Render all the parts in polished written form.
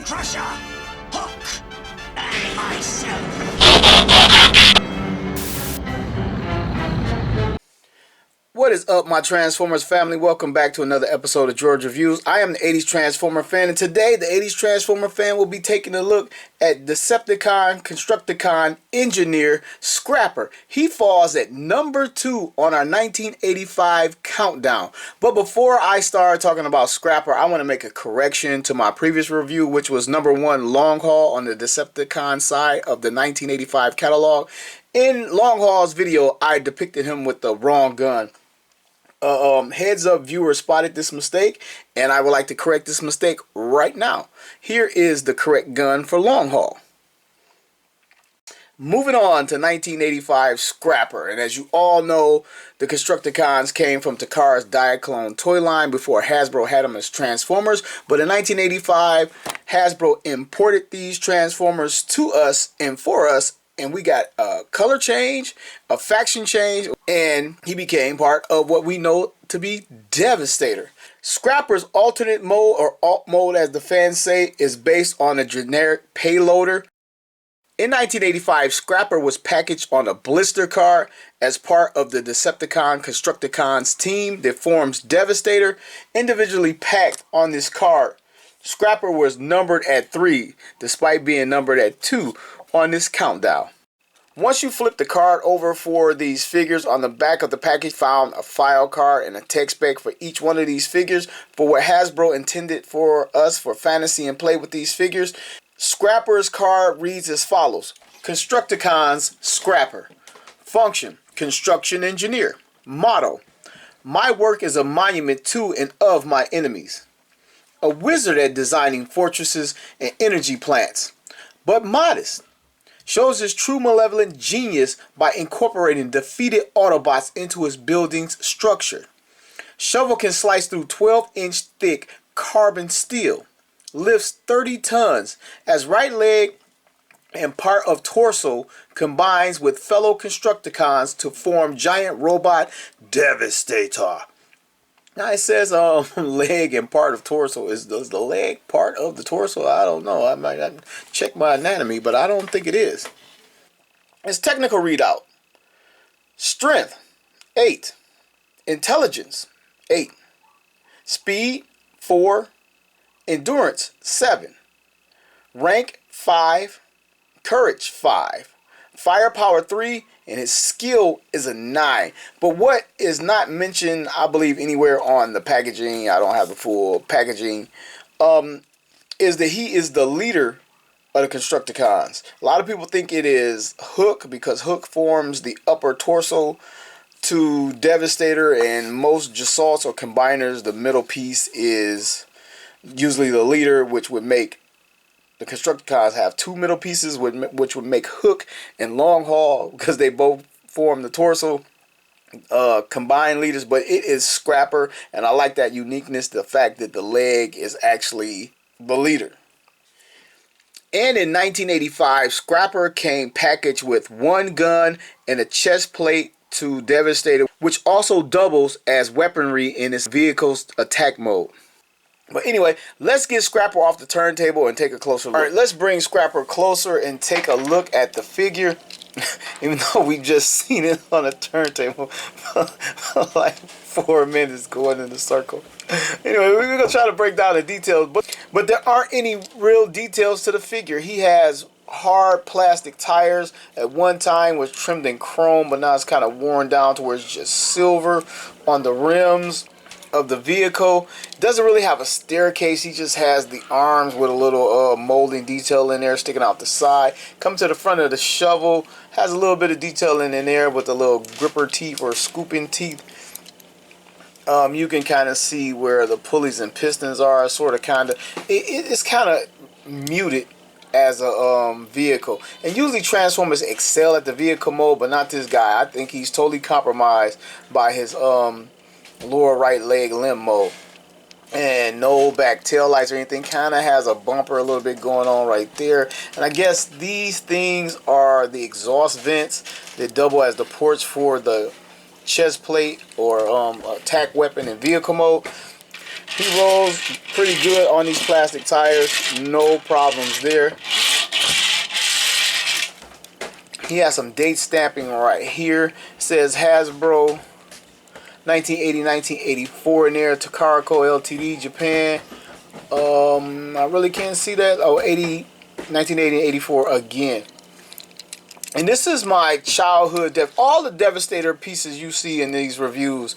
Crusher, Hook, and myself. What is up, my Transformers family? Welcome back to another episode of George Reviews. I am the 80s Transformer fan, and today the 80s Transformer fan will be taking a look at Decepticon, Constructicon, Engineer, Scapper. He falls at number 2 on our 1985 countdown. But before I start talking about Scapper, I want to make a correction to my previous review, which was number 1 Long Haul on the Decepticon side of the 1985 catalog. In Long Haul's video, I depicted him with the wrong gun. Heads up viewer spotted this mistake, and I would like to correct this mistake right now. Here is the correct gun for Long Haul. Moving on to 1985 Scapper, and as you all know, the Constructicons came from Takara's Diaclone toy line before Hasbro had them as Transformers, but in 1985 Hasbro imported these Transformers to us and for us, and we got a color change, a faction change, and he became part of what we know to be Devastator. Scapper's alternate mode, or alt mode as the fans say, is based on a generic payloader. In 1985, Scapper was packaged on a blister card as part of the Decepticon Constructicon's team that forms Devastator. Individually packed on this card, Scapper was numbered at 3, despite being numbered at 2 on this countdown. Once you flip the card over for these figures, on the back of the package found a file card and a text spec for each one of these figures for what Hasbro intended for us for fantasy and play with these figures. Scapper's card reads as follows: Constructicon's Scapper. Function: Construction Engineer. Motto: my work is a monument to and of my enemies. A wizard at designing fortresses and energy plants, but modest. Shows his true malevolent genius by incorporating defeated Autobots into his building's structure. Shovel can slice through 12-inch thick carbon steel. Lifts 30 tons as right leg and part of torso combines with fellow Constructicons to form giant robot Devastator. Now it says leg and part of torso. Is the leg part of the torso? I don't know. I might not check my anatomy, but I don't think it is. Its technical readout: strength 8, intelligence 8, speed 4, endurance 7, rank 5, courage 5, firepower 3, and his skill is a 9. But what is not mentioned, I believe, anywhere on the packaging, I don't have the full packaging, is that he is the leader of the Constructicons. A lot of people think it is Hook, because Hook forms the upper torso to Devastator, and most Jassalts or combiners, the middle piece is usually the leader, which would make the Constructicons have 2 middle pieces, which would make Hook and Long Haul, because they both form the torso, combined leaders. But it is Scapper, and I like that uniqueness, the fact that the leg is actually the leader. And in 1985, Scapper came packaged with 1 gun and a chest plate to Devastator, which also doubles as weaponry in its vehicle's attack mode. But anyway, let's get Scapper off the turntable and take a closer look. Alright, let's bring Scapper closer and take a look at the figure. Even though we just seen it on a turntable for like 4 minutes going in a circle. Anyway, we're going to try to break down the details. But there aren't any real details to the figure. He has hard plastic tires. At one time was trimmed in chrome, but now it's kind of worn down to where it's just silver on the rims of the vehicle. Doesn't really have a staircase. He just has the arms with a little molding detail in there sticking out the side. Come to the front of the shovel, has a little bit of detailing in there with the little gripper teeth or scooping teeth. You can kind of see where the pulleys and pistons are, sort of kind of. It's kind of muted as a vehicle. And usually Transformers excel at the vehicle mode, but not this guy. I think he's totally compromised by his lower right leg limb mode. And no back tail lights or anything. Kind of has a bumper a little bit going on right there. And I guess these things are the exhaust vents that double as the ports for the chest plate or attack weapon in vehicle mode. He rolls pretty good on these plastic tires. No problems there. He has some date stamping right here. It says Hasbro 1980-1984 in there. Takara Co. Ltd. Japan. I really can't see that. Oh, 1980-84 again. And this is my childhood. All the Devastator pieces you see in these reviews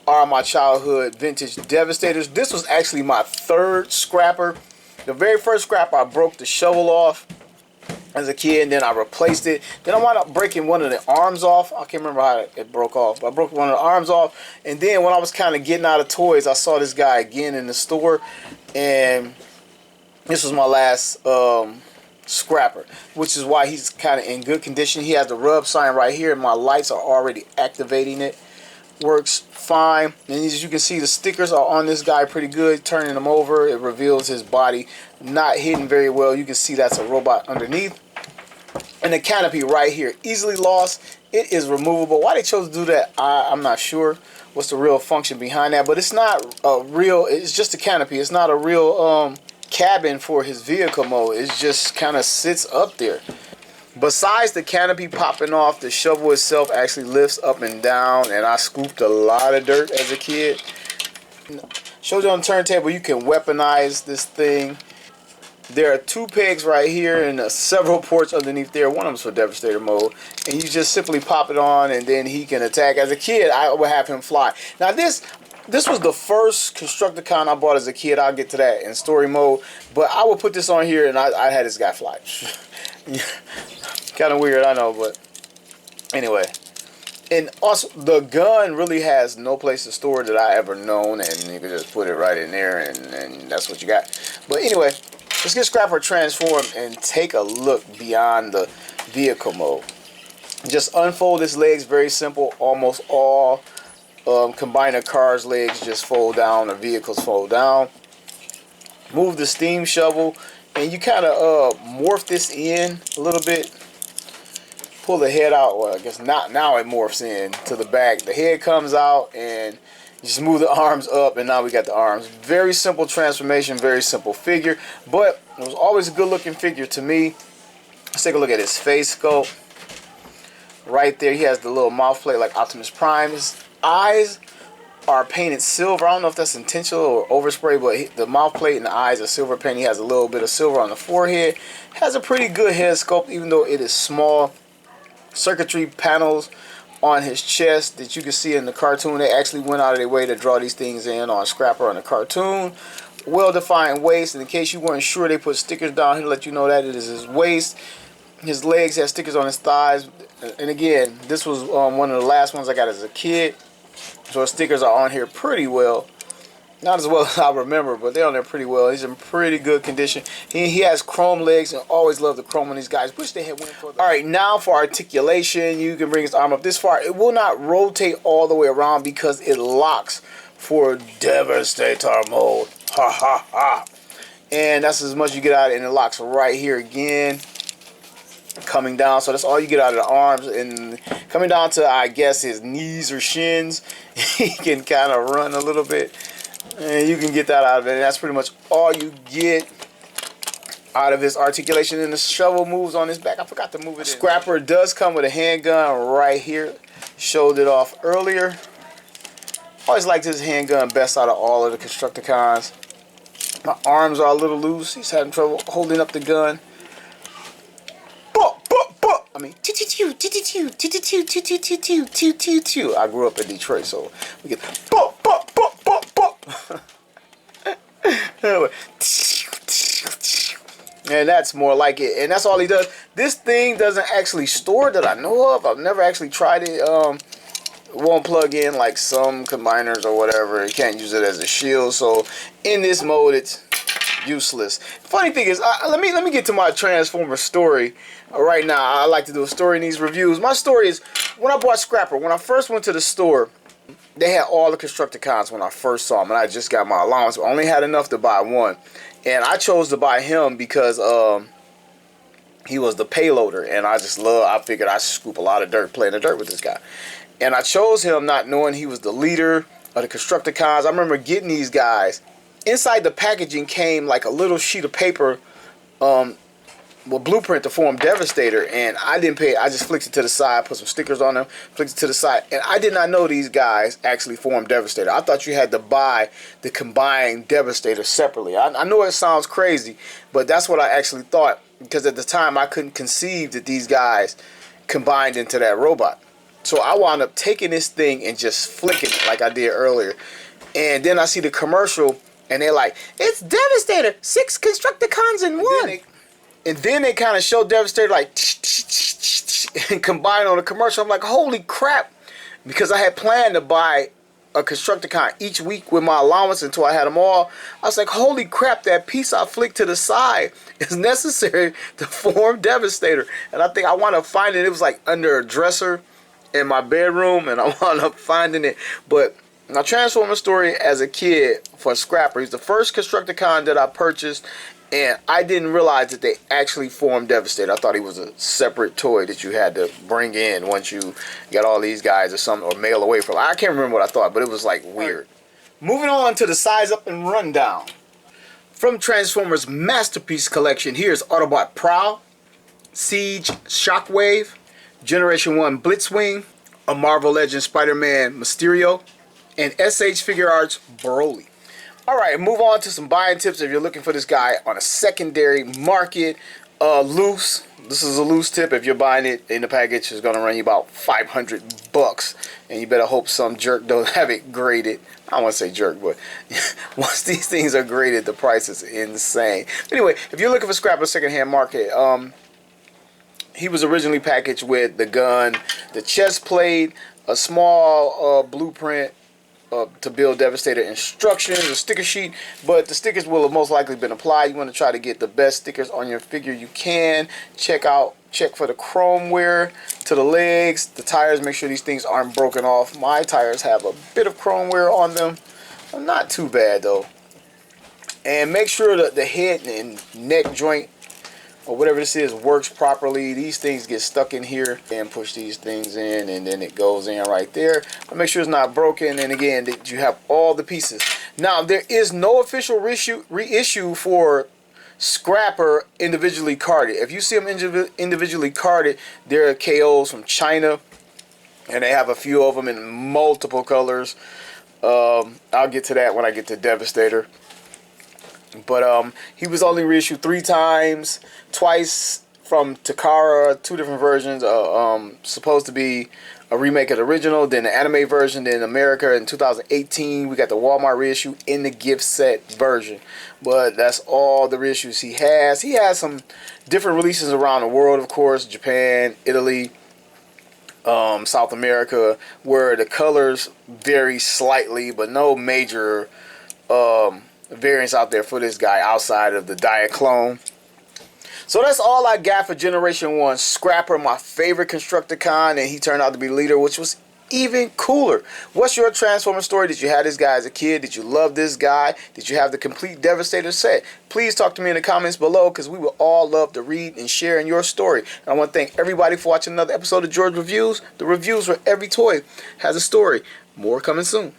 are my childhood vintage Devastators. This was actually my third scrapper. The very first scrapper, I broke the shovel off as a kid, and then I replaced it. Then I wound up breaking one of the arms off. I can't remember how it broke off, but I broke one of the arms off. And then when I was kind of getting out of toys, I saw this guy again in the store, and this was my last scrapper, which is why he's kind of in good condition. He has the rub sign right here, and my lights are already activating it. Works fine. And as you can see, the stickers are on this guy pretty good. Turning them over, it reveals his body, not hidden very well. You can see that's a robot underneath. And the canopy right here, easily lost. It is removable. Why they chose to do that, I'm not sure. What's the real function behind that? But it's not a real, it's just a canopy. It's not a real cabin for his vehicle mode. It just kind of sits up there. Besides the canopy popping off, the shovel itself actually lifts up and down, and I scooped a lot of dirt as a kid. Showed you on the turntable, you can weaponize this thing. There are two pegs right here and several ports underneath there. One of them's for Devastator mode, and you just simply pop it on, and then he can attack. As a kid, I would have him fly. Now this was the first Constructicon I bought as a kid. I'll get to that in story mode, but I would put this on here, and I had this guy fly. Kind of weird, I know, but anyway. And also, the gun really has no place to store it that I ever known, and you can just put it right in there, and that's what you got. But anyway, let's get Scapper transformed and take a look beyond the vehicle mode. Just unfold his legs, very simple. Almost all combiner cars' legs just fold down, or vehicles fold down. Move the steam shovel, and you kind of morph this in a little bit. Pull the head out. Well, I guess not. Now it morphs in to the back. The head comes out, and you just move the arms up, and now we got the arms. Very simple transformation, very simple figure, but it was always a good looking figure to me. Let's take a look at his face sculpt. Right there, he has the little mouth plate like Optimus Prime. His eyes are painted silver. I don't know if that's intentional or overspray, but the mouth plate and the eyes are silver paint. He has a little bit of silver on the forehead. Has a pretty good head sculpt, even though it is small. Circuitry panels on his chest that you can see in the cartoon. They actually went out of their way to draw these things in on Scapper on the cartoon. Well-defined waist, and in case you weren't sure, they put stickers down here to let you know that it is his waist. His legs have stickers on his thighs, and again, this was one of the last ones I got as a kid, so his stickers are on here pretty well. Not as well as I remember, but they're on there pretty well. He's in pretty good condition. He has chrome legs, and always love the chrome on these guys. Wish they had went for the... Alright, now for articulation. You can bring his arm up this far. It will not rotate all the way around because it locks for Devastator mode. Ha ha ha. And that's as much as you get out of it, and it locks right here again. Coming down, so that's all you get out of the arms. And coming down to, I guess, his knees or shins, he can kind of run a little bit. And you can get that out of it, and that's pretty much all you get out of his articulation. And the shovel moves on his back. I forgot to move it. Scapper does come with a handgun right here. Showed it off earlier. Always liked his handgun best out of all of the Constructicons. My arms are a little loose. He's having trouble holding up the gun. I mean, I grew up in Detroit, so we get and that's more like it, and that's all he does. This thing doesn't actually store that I know of. I've never actually tried it. It won't plug in like some combiners or whatever. You can't use it as a shield, so in this mode it's useless. Funny thing is, let me get to my Transformer story right now. I like to do a story in these reviews. My story is when I bought Scapper. When I first went to the store, they had all the Constructicons when I first saw them, and I just got my allowance. I only had enough to buy one, and I chose to buy him because he was the payloader, and I figured I'd scoop a lot of dirt playing the dirt with this guy. And I chose him not knowing he was the leader of the Constructicons. I remember getting these guys inside the packaging came like a little sheet of paper with blueprint to form Devastator, and I didn't pay. I just flicked it to the side, put some stickers on them, flicked it to the side, and I did not know these guys actually formed Devastator. I thought you had to buy the combined Devastator separately. I know it sounds crazy, but that's what I actually thought, because at the time I couldn't conceive that these guys combined into that robot. So I wound up taking this thing and just flicking it like I did earlier, and then I see the commercial, and they're like, "It's Devastator, 6 Constructicons in one." And then they kind of show Devastator like and combine on the commercial. I'm like, holy crap, because I had planned to buy a Constructicon each week with my allowance until I had them all. I was like, holy crap, that piece I flicked to the side is necessary to form Devastator. And I think I wound up finding it. It was like under a dresser in my bedroom, and I wound up finding it. But my Transformer story as a kid for Scapper, he's the first Constructicon that I purchased, and I didn't realize that they actually formed Devastator. I thought he was a separate toy that you had to bring in once you got all these guys or something, or mail away from. I can't remember what I thought, but it was like weird. Moving on to the size up and rundown. From Transformers Masterpiece Collection, here's Autobot Prowl, Siege Shockwave, Generation 1 Blitzwing, a Marvel Legends Spider-Man Mysterio, and SH Figure Arts Broly. Alright, move on to some buying tips if you're looking for this guy on a secondary market. Loose. This is a loose tip. If you're buying it in the package, it's going to run you about $500. And you better hope some jerk don't have it graded. I don't want to say jerk, but once these things are graded, the price is insane. Anyway, if you're looking for Scapper secondhand market, he was originally packaged with the gun, the chest plate, a small blueprint to build Devastator instructions, a sticker sheet, but the stickers will have most likely been applied. You want to try to get the best stickers on your figure you can. Check for the chrome wear to the legs, the tires, make sure these things aren't broken off. My tires have a bit of chrome wear on them, not too bad though. And make sure that the head and neck joint or whatever this is works properly. These things get stuck in here, and push these things in, and then it goes in right there. But make sure it's not broken, and again that you have all the pieces. Now there is no official reissue for Scapper individually carded. If you see them individually carded, they're KOs from China, and they have a few of them in multiple colors. I'll get to that when I get to Devastator. But he was only reissued 3 times, twice from Takara, 2 different versions. Supposed to be a remake of the original, then the anime version, then America in 2018 we got the Walmart reissue in the gift set version. But that's all the reissues he has. He has some different releases around the world, of course, Japan, Italy, South America, where the colors vary slightly, but no major variants out there for this guy outside of the Diaclone. So that's all I got for Generation 1 Scapper, my favorite Constructicon, and he turned out to be the leader, which was even cooler. What's your Transformer story? Did you have this guy as a kid? Did you love this guy? Did you have the complete Devastator set? Please talk to me in the comments below, because we would all love to read and share in your story. And I want to thank everybody for watching another episode of George Reviews, the reviews where every toy has a story. More coming soon.